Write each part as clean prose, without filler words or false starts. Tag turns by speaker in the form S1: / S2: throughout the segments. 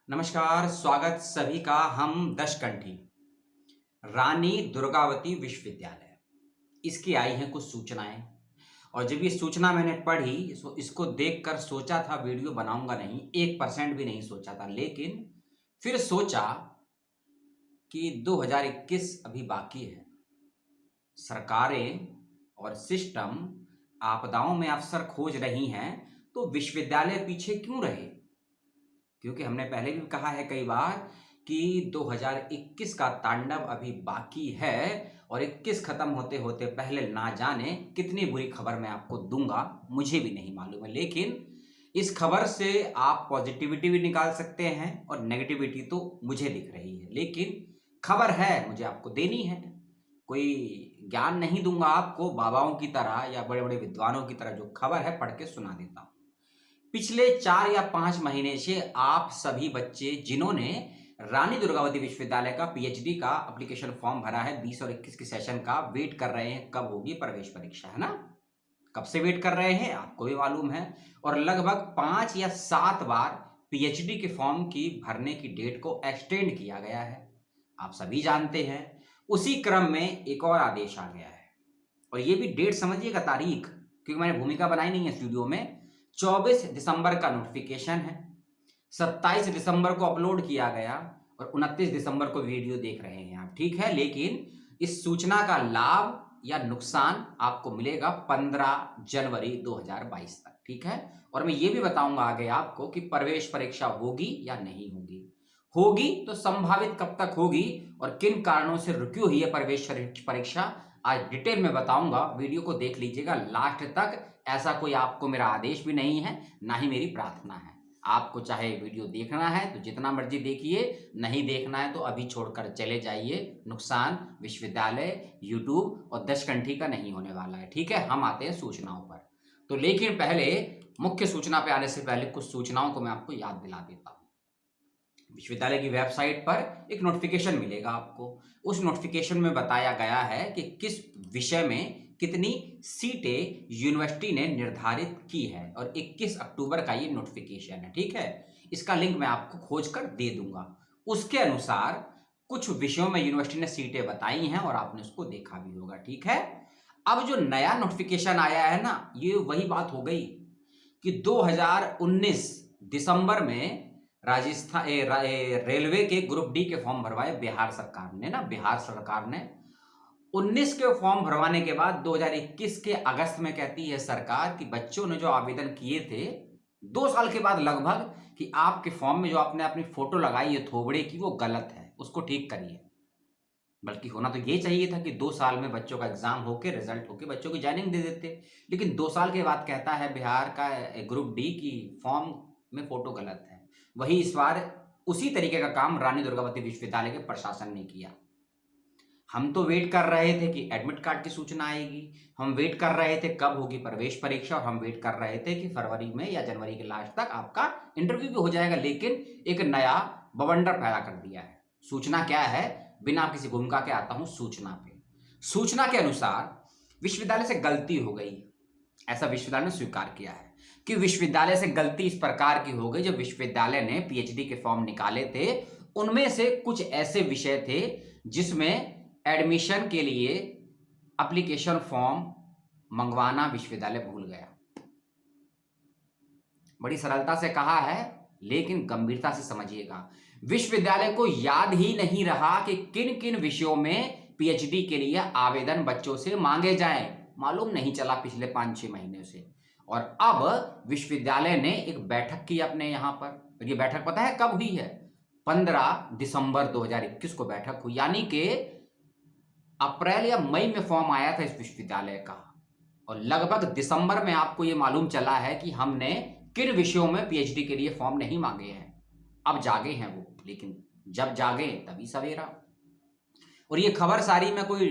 S1: नमस्कार, स्वागत सभी का। हम दशकंठी रानी दुर्गावती विश्वविद्यालय इसकी आई हैं कुछ सूचनाएं। और जब ये सूचना मैंने पढ़ी इसको देखकर सोचा था वीडियो बनाऊंगा नहीं, 1% भी नहीं सोचा था। लेकिन फिर सोचा कि 2021 अभी बाकी है। सरकारें और सिस्टम आपदाओं में अवसर खोज रही हैं, तो विश्वविद्यालय पीछे क्यों रहे? क्योंकि हमने पहले भी कहा है कई बार कि 2021 का तांडव अभी बाकी है और 21 खत्म होते होते पहले ना जाने कितनी बुरी खबर मैं आपको दूंगा, मुझे भी नहीं मालूम है। लेकिन इस खबर से आप पॉजिटिविटी भी निकाल सकते हैं और नेगेटिविटी तो मुझे दिख रही है। लेकिन खबर है, मुझे आपको देनी है। कोई ज्ञान नहीं दूंगा आपको बाबाओं की तरह या बड़े बड़े विद्वानों की तरह। जो खबर है पढ़ के सुना देता हूं। पिछले 4 या 5 महीने से आप सभी बच्चे जिन्होंने रानी दुर्गावती विश्वविद्यालय का पीएचडी का एप्लीकेशन फॉर्म भरा है 20 और 21 के सेशन का, वेट कर रहे हैं कब होगी प्रवेश परीक्षा, है ना? कब से वेट कर रहे हैं आपको भी मालूम है। और लगभग 5 या 7 बार पीएचडी के फॉर्म की भरने की डेट को एक्सटेंड किया गया है, आप सभी जानते हैं। उसी क्रम में एक और आदेश आ गया है, और ये भी डेट समझिएगा, तारीख, क्योंकि मैंने भूमिका बनाई नहीं है स्टूडियो में। 24 दिसंबर का नोटिफिकेशन है, 27 दिसंबर को अपलोड किया गया और 29 दिसंबर को वीडियो देख रहे हैं आप, ठीक है। लेकिन इस सूचना का लाभ या नुकसान आपको मिलेगा 15 जनवरी 2022 तक, ठीक है। और मैं ये भी बताऊंगा आगे आपको कि प्रवेश परीक्षा होगी या नहीं होगी। होगी तो संभावित कब तक होगी और किन कारणों से रुकी हुई है प्रवेश परीक्षा, आज डिटेल में बताऊंगा। वीडियो को देख लीजिएगा लास्ट तक। ऐसा कोई आपको मेरा आदेश भी नहीं है, ना ही मेरी प्रार्थना है। आपको चाहे वीडियो देखना है तो जितना मर्जी देखिए, नहीं देखना है तो अभी छोड़कर चले जाइए। नुकसान विश्वविद्यालय, यूट्यूब और दशकंठी का नहीं होने वाला है, ठीक है। हम आते हैं सूचनाओं पर। तो लेकिन पहले मुख्य सूचना पे आने से पहले कुछ सूचनाओं को मैं आपको याद दिला देता हूं। विश्वविद्यालय की वेबसाइट पर एक नोटिफिकेशन मिलेगा आपको। उस नोटिफिकेशन में बताया गया है कि किस विषय में कितनी सीटें यूनिवर्सिटी ने निर्धारित की है, और 21 अक्टूबर का ये नोटिफिकेशन है, ठीक है। इसका लिंक मैं आपको खोज कर दे दूंगा। उसके अनुसार कुछ विषयों में यूनिवर्सिटी ने सीटें बताई हैं और आपने उसको देखा भी होगा, ठीक है। अब जो नया नोटिफिकेशन आया है ना, ये वही बात हो गई कि 2019 दिसंबर में राजस्थान रेलवे के ग्रुप डी के फॉर्म भरवाए बिहार सरकार ने ना, बिहार सरकार ने 19 के फॉर्म भरवाने के बाद 2021 के अगस्त में कहती है सरकार कि बच्चों ने जो आवेदन किए थे 2 साल के बाद लगभग, कि आपके फॉर्म में जो आपने अपनी फोटो लगाई है थोबड़े की, वो गलत है, उसको ठीक करिए। बल्कि होना तो ये चाहिए था कि 2 साल में बच्चों का एग्जाम होके रिजल्ट होके बच्चों की ज्वाइनिंग दे देते। लेकिन 2 साल के बाद कहता है बिहार का ग्रुप डी की फॉर्म में फोटो गलत है। वही इस बार उसी तरीके का काम रानी दुर्गावती विश्वविद्यालय के प्रशासन ने किया। हम तो वेट कर रहे थे कि एडमिट कार्ड की सूचना आएगी, हम वेट कर रहे थे कब होगी प्रवेश परीक्षा, और हम वेट कर रहे थे कि फरवरी में या जनवरी के लास्ट तक आपका इंटरव्यू भी हो जाएगा। लेकिन एक नया बवंडर पैदा कर दिया है। सूचना क्या है, बिना किसी भूमिका के आता हूं सूचना पे। सूचना के अनुसार विश्वविद्यालय से गलती हो गई, ऐसा विश्वविद्यालय ने स्वीकार किया है कि विश्वविद्यालय से गलती इस प्रकार की हो गई। जब विश्वविद्यालय ने पीएचडी के फॉर्म निकाले थे, उनमें से कुछ ऐसे विषय थे जिसमें एडमिशन के लिए एप्लीकेशन फॉर्म मंगवाना विश्वविद्यालय भूल गया। बड़ी सरलता से कहा है, लेकिन गंभीरता से समझिएगा। विश्वविद्यालय को याद ही नहीं रहा कि किन किन विषयों में पीएचडी के लिए आवेदन बच्चों से मांगे जाएं। मालूम नहीं चला पिछले 5-6 महीने से। और अब विश्वविद्यालय ने एक बैठक की अपने यहां पर, और ये बैठक पता है कब हुई है? 15 दिसंबर 2021 को बैठक हुई। यानी कि अप्रैल या मई में फॉर्म आया था इस विश्वविद्यालय का, और लगभग दिसंबर में आपको ये मालूम चला है कि हमने किन विषयों में पीएचडी के लिए फॉर्म नहीं मांगे हैं। अब जागे हैं वो, लेकिन जब जागे तभी सवेरा। और ये खबर सारी मैं कोई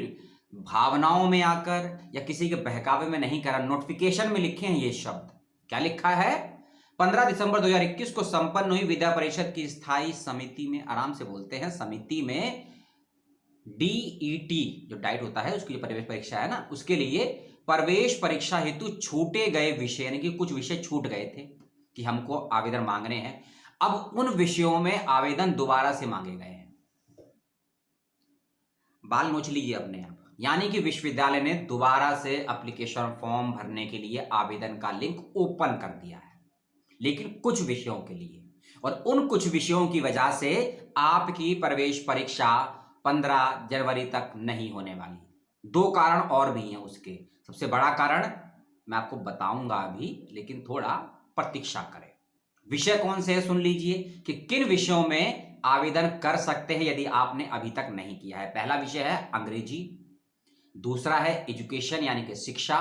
S1: भावनाओं में आकर या किसी के बहकावे में नहीं करा, नोटिफिकेशन में लिखे हैं ये शब्द। क्या लिखा है? 15 दिसंबर 2021 को संपन्न हुई विद्या परिषद की स्थायी समिति में, आराम से बोलते हैं, समिति में डीईटी जो डाइट होता है उसकी जो प्रवेश परीक्षा है ना, उसके लिए प्रवेश परीक्षा हेतु छूटे गए विषय, यानी कि कुछ विषय छूट गए थे कि हमको आवेदन मांगने हैं। अब उन विषयों में आवेदन दोबारा से मांगे गए हैं। बाल नोच लीजिए अपने आप। यानी कि विश्वविद्यालय ने दोबारा से एप्लीकेशन फॉर्म भरने के लिए आवेदन का लिंक ओपन कर दिया है, लेकिन कुछ विषयों के लिए। और उन कुछ विषयों की वजह से आपकी प्रवेश परीक्षा 15 जनवरी तक नहीं होने वाली। 2 कारण और भी हैं उसके। सबसे बड़ा कारण मैं आपको बताऊंगा अभी, लेकिन थोड़ा प्रतीक्षा करें। विषय कौन से है सुन लीजिए कि किन विषयों में आवेदन कर सकते हैं यदि आपने अभी तक नहीं किया है। पहला विषय है अंग्रेजी, दूसरा है एजुकेशन यानी कि शिक्षा,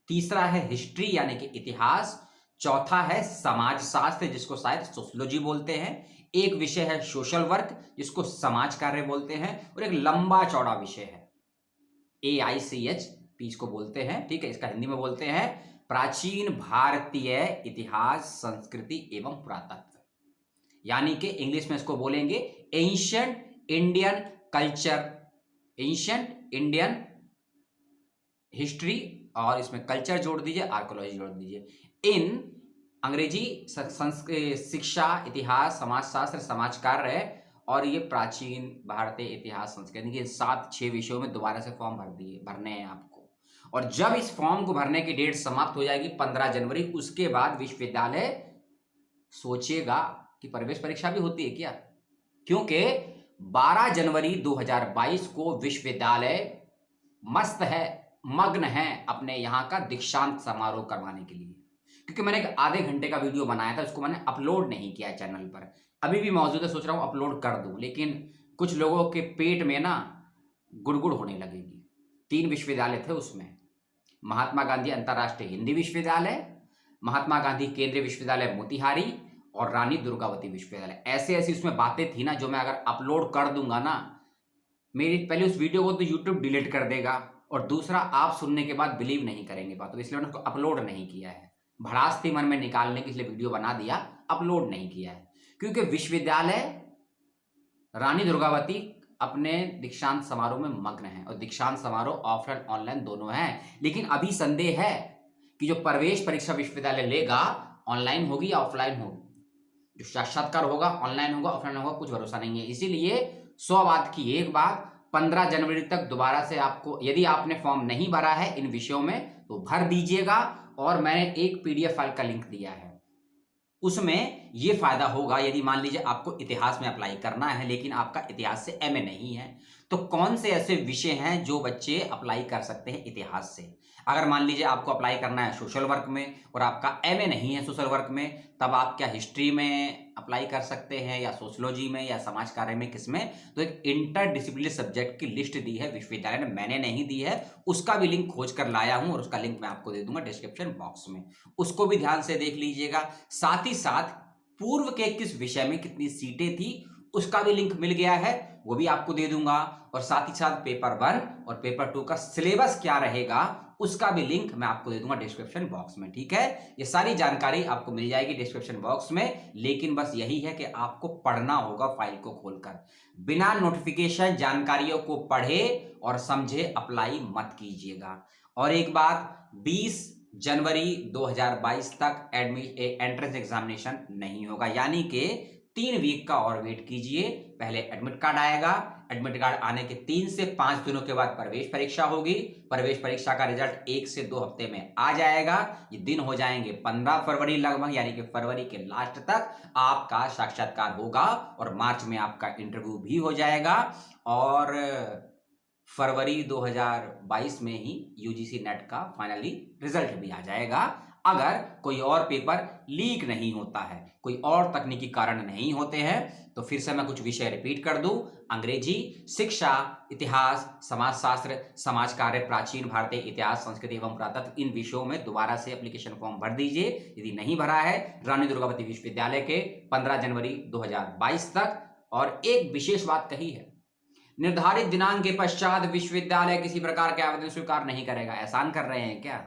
S1: तीसरा है हिस्ट्री यानी कि इतिहास, चौथा है समाज शास्त्र जिसको शायद सोशियोलॉजी बोलते हैं, एक विषय है सोशल वर्क जिसको समाज कार्य बोलते हैं, और एक लंबा चौड़ा विषय है AICH इसको बोलते हैं, ठीक है, इसका हिंदी में बोलते हैं प्राचीन भारतीय इतिहास, संस्कृति एवं पुरातत्व, यानी कि इंग्लिश में इसको बोलेंगे ancient Indian culture, ancient Indian history, और इसमें कल्चर जोड़ दीजिए, आर्कोलॉजी जोड़ दीजिए। इन अंग्रेजी, शिक्षा, इतिहास, समाजशास्त्र, समाज कार्य और ये प्राचीन भारतीय इतिहास, संस्कृति के 7-6 विषयों में दोबारा से फॉर्म भरने हैं आपको। और जब इस फॉर्म को भरने की डेट समाप्त हो जाएगी 15 जनवरी, उसके बाद विश्वविद्यालय सोचेगा कि प्रवेश परीक्षा भी होती है क्या, क्योंकि 12 जनवरी 2022 को विश्वविद्यालय मस्त है, मग्न है अपने यहाँ का दीक्षांत समारोह करवाने के लिए। क्योंकि मैंने एक आधे घंटे का वीडियो बनाया था, उसको मैंने अपलोड नहीं किया चैनल पर, अभी भी मौजूद है, सोच रहा हूँ अपलोड कर दूं, लेकिन कुछ लोगों के पेट में ना गुड़गुड़ होने लगेगी। 3 विश्वविद्यालय थे उसमें, महात्मा गांधी अंतर्राष्ट्रीय हिंदी विश्वविद्यालय, महात्मा गांधी केंद्रीय विश्वविद्यालय मोतिहारी और रानी दुर्गावती विश्वविद्यालय। ऐसे ऐसी उसमें बातें थी ना, जो मैं अगर अपलोड कर दूंगा ना, मेरी पहले उस वीडियो को तो यूट्यूब डिलीट कर देगा, और दूसरा आप सुनने के बाद बिलीव नहीं करेंगे बात, तो इसलिए मैंने उसको अपलोड नहीं किया है। भड़ास थी मन में निकालने की, इसलिए वीडियो बना दिया, अपलोड नहीं किया है। क्योंकि विश्वविद्यालय रानी दुर्गावती अपने दीक्षांत समारोह में मग्न है, और दीक्षांत समारोह ऑफलाइन ऑनलाइन दोनों है। लेकिन अभी संदेह है कि जो प्रवेश परीक्षा विश्वविद्यालय लेगा ऑनलाइन होगी या ऑफलाइन होगी, जो साक्षात्कार होगा ऑनलाइन होगा ऑफलाइन होगा, कुछ भरोसा नहीं है। इसीलिए 100 बात की एक बात, 15 जनवरी तक दोबारा से आपको, यदि आपने फॉर्म नहीं भरा है इन विषयों में तो भर दीजिएगा। और मैंने एक PDF फाइल का लिंक दिया है, उसमें यह फायदा होगा यदि मान लीजिए आपको इतिहास में अप्लाई करना है लेकिन आपका इतिहास से MA नहीं है, तो कौन से ऐसे विषय हैं जो बच्चे अप्लाई कर सकते हैं इतिहास से। अगर मान लीजिए आपको अप्लाई करना है सोशल वर्क में और आपका MA नहीं है सोशल वर्क में, तब आप क्या हिस्ट्री में अप्लाई कर सकते हैं या सोशियोलॉजी में या समाज कार्य में, किसमें। तो एक इंटरडिसिप्लिनरी सब्जेक्ट की लिस्ट दी है विश्वविद्यालय ने, मैंने नहीं दी है, उसका भी लिंक खोज कर लाया हूं और उसका लिंक मैं आपको दे दूंगा डिस्क्रिप्शन बॉक्स में, उसको भी ध्यान से देख लीजिएगा। साथ ही साथ पूर्व के किस विषय में कितनी सीटें थी उसका भी लिंक मिल गया है, वो भी आपको दे दूंगा। और साथ ही साथ पेपर 1 और पेपर 2 का सिलेबस क्या रहेगा उसका भी लिंक मैं आपको दे दूंगा डिस्क्रिप्शन बॉक्स में, ठीक है। ये सारी जानकारी आपको मिल जाएगी डिस्क्रिप्शन बॉक्स में, लेकिन बस यही है कि आपको पढ़ना होगा फाइल को खोलकर। बिना नोटिफिकेशन जानकारियों को पढ़े और समझे अप्लाई मत कीजिएगा। और एक बात, 20 जनवरी 2022 तक एंट्रेंस एग्जामिनेशन नहीं होगा, यानी कि 3 वीक का और वेट कीजिए। पहले एडमिट कार्ड आएगा, एडमिट कार्ड आने के 3 से 5 दिनों के बाद प्रवेश परीक्षा होगी। प्रवेश परीक्षा का रिजल्ट 1 से 2 हफ्ते में आ जाएगा। ये दिन हो जाएंगे 15 फरवरी लगभग, यानी कि फरवरी के लास्ट तक आपका साक्षात्कार होगा और मार्च में आपका इंटरव्यू भी हो जाएगा। और फरवरी 2022 में ही UGC नेट का फाइनली रिजल्ट भी आ जाएगा, अगर कोई और पेपर लीक नहीं होता है, कोई और तकनीकी कारण नहीं होते हैं। तो फिर से मैं कुछ विषय रिपीट कर दूं, अंग्रेजी, शिक्षा, इतिहास, समाजशास्त्र, समाज कार्य, प्राचीन भारतीय इतिहास, संस्कृति एवं पुरातत्व, इन विषयों में दोबारा से एप्लीकेशन फॉर्म भर दीजिए यदि नहीं भरा है, रानी दुर्गावती विश्वविद्यालय के 15 जनवरी 2022 तक। और एक विशेष बात कही है, निर्धारित दिनांक के पश्चात विश्वविद्यालय किसी प्रकार के आवेदन स्वीकार नहीं करेगा। एहसान कर रहे हैं क्या?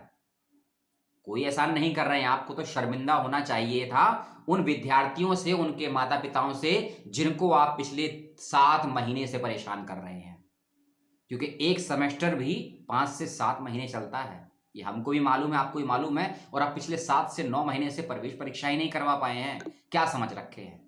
S1: कोई एहसान नहीं कर रहे हैं। आपको तो शर्मिंदा होना चाहिए था उन विद्यार्थियों से, उनके माता पिताओं से, जिनको आप पिछले 7 महीने से परेशान कर रहे हैं, क्योंकि एक सेमेस्टर भी 5 से 7 महीने चलता है। ये हमको भी मालूम है, आपको भी मालूम है, और आप पिछले 7 से 9 महीने से प्रवेश परीक्षा ही नहीं करवा पाए हैं। क्या समझ रखे हैं?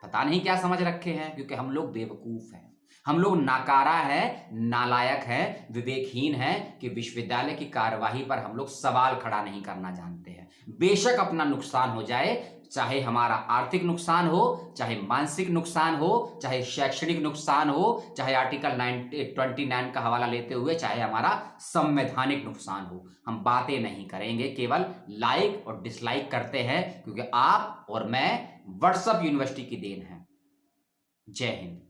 S1: पता नहीं क्या समझ रखे हैं, क्योंकि हम लोग बेवकूफ हैं, हम लोग नाकारा है, नालायक है, विवेकहीन है कि विश्वविद्यालय की कार्यवाही पर हम लोग सवाल खड़ा नहीं करना जानते हैं। बेशक अपना नुकसान हो जाए, चाहे हमारा आर्थिक नुकसान हो, चाहे मानसिक नुकसान हो, चाहे शैक्षणिक नुकसान हो, चाहे आर्टिकल 29 का हवाला लेते हुए चाहे हमारा संवैधानिक नुकसान हो, हम बातें नहीं करेंगे, केवल लाइक और डिसलाइक करते हैं, क्योंकि आप और मैं व्हाट्सएप यूनिवर्सिटी की देन है। जय हिंद।